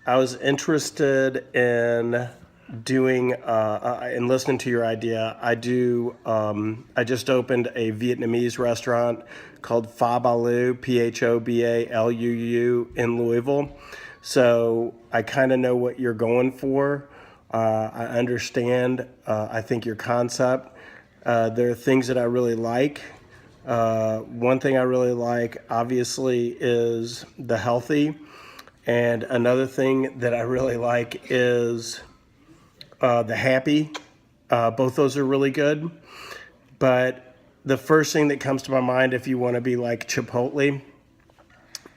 I was interested in doing and listening to your idea. I just opened a Vietnamese restaurant called Pho Balu, Phobaluu in Louisville. So I kind of know what you're going for. I understand. I think your concept. There are things that I really like. One thing I really like, obviously, is the healthy. And another thing that I really like is the happy. Both those are really good. But the first thing that comes to my mind, if you want to be like Chipotle,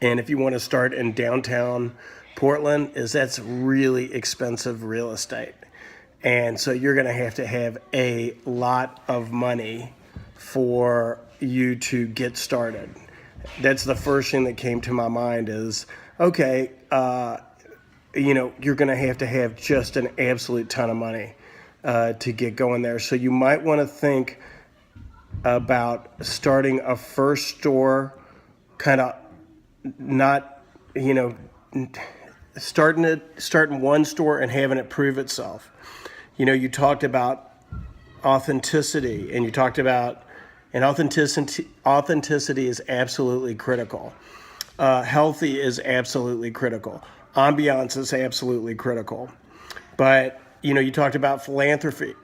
and if you want to start in downtown Portland, is that's really expensive real estate. And so you're going to have a lot of money for you to get started. That's the first thing that came to my mind is, okay, you're going to have just an absolute ton of money to get going there. So you might want to think about starting a first store, kind of not, starting one store and having it prove itself. You talked about authenticity, and you talked about, and authenticity is absolutely critical. Healthy is absolutely critical. Ambiance is absolutely critical. But, you talked about philanthropy.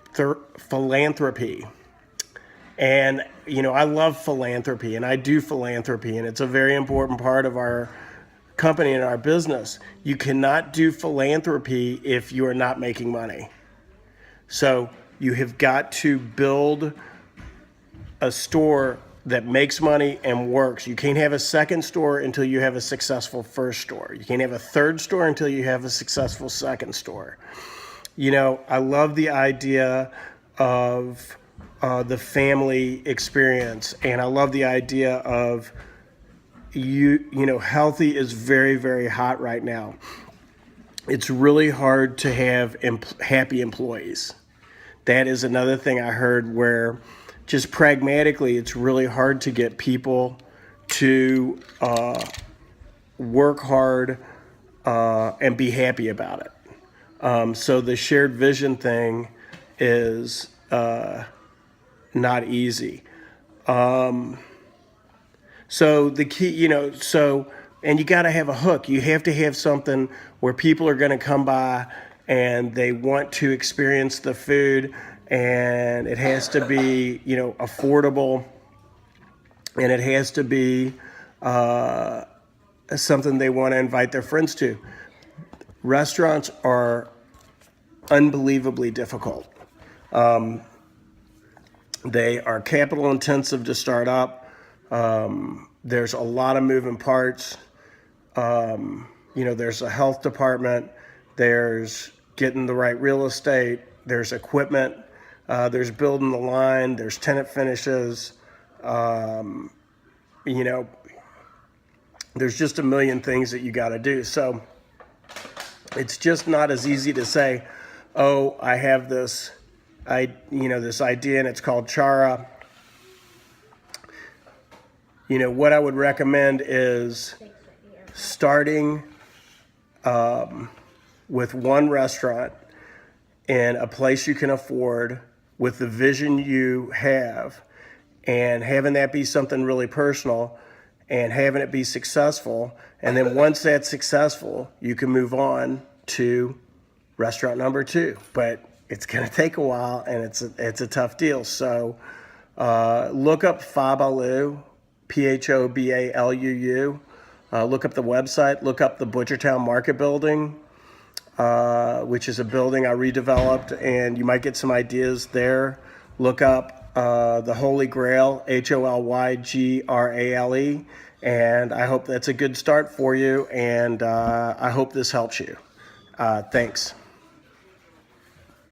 And, I love philanthropy, and I do philanthropy, and it's a very important part of our company and our business. You cannot do philanthropy if you are not making money. So you have got to build a store that makes money and works. You can't have a second store until you have a successful first store. You can't have a third store until you have a successful second store. I love the idea of the family experience, and I love the idea of healthy is very, very hot right now. It's really hard to have happy employees. That is another thing I heard, where just pragmatically, it's really hard to get people to work hard and be happy about it. So the shared vision thing is not easy. So the key, and you got to have a hook. You have to have something where people are going to come by and they want to experience the food, and it has to be, affordable, and it has to be something they want to invite their friends to. Restaurants are unbelievably difficult. They are capital intensive to start up. There's a lot of moving parts. There's a health department, there's getting the right real estate, there's equipment, there's building the line, there's tenant finishes, there's just a million things that you got to do. So it's just not as easy to say, oh, I have this idea and it's called Chara. What I would recommend is starting with one restaurant in a place you can afford with the vision you have, and having that be something really personal and having it be successful. And then once that's successful, you can move on to restaurant number 2. But it's going to take a while, and it's a tough deal. So look up Pho Balu, Phobaluu. Look up the website. Look up the Butchertown Market Building, which is a building I redeveloped, and you might get some ideas there. Look up the Holy Grail, Holygrale, and I hope that's a good start for you, and I hope this helps you. Thanks.